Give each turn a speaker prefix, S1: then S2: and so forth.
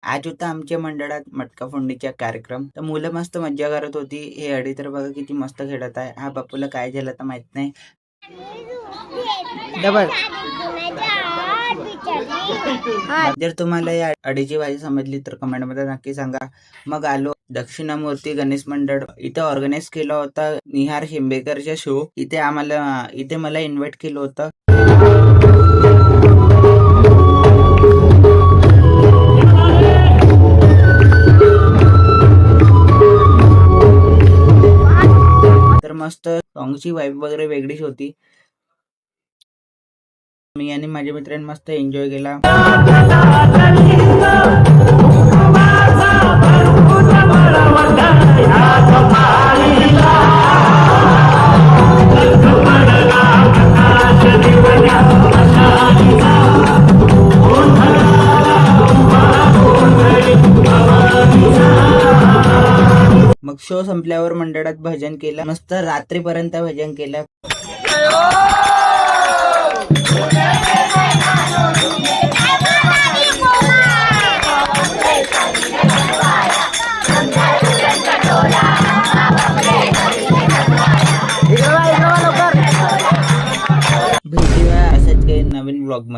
S1: आज होता आमच्या मंडळात मटका फोडणीचा कार्यक्रम. तर मुलं मस्त मज्जा करत होती. हे अडी तर बघा किती मस्त खेळत आहे. हा बापूला काय झालं तर माहित नाही. डबल जर तुम्हाला या अडीची भाजी समजली तर कमेंट मध्ये नक्की सांगा. मग आलो दक्षिणामूर्ती गणेश मंडळ. इथे ऑर्गनाइज केला होता निहार शिंबेकरचा शो. इथे मला इन्व्हाइट केलं होतं. तर मस्त सॉंगची वाईब वगैरे वेगळीच होती. मी आणि माझे मित्रांनी मस्त एन्जॉय केला. मग शो संपल्यावर मंडळात भजन केलं. मस्त रात्रीपर्यंत भजन केलं. भेटूया अशाच काही नवीन ब्लॉग मध्ये.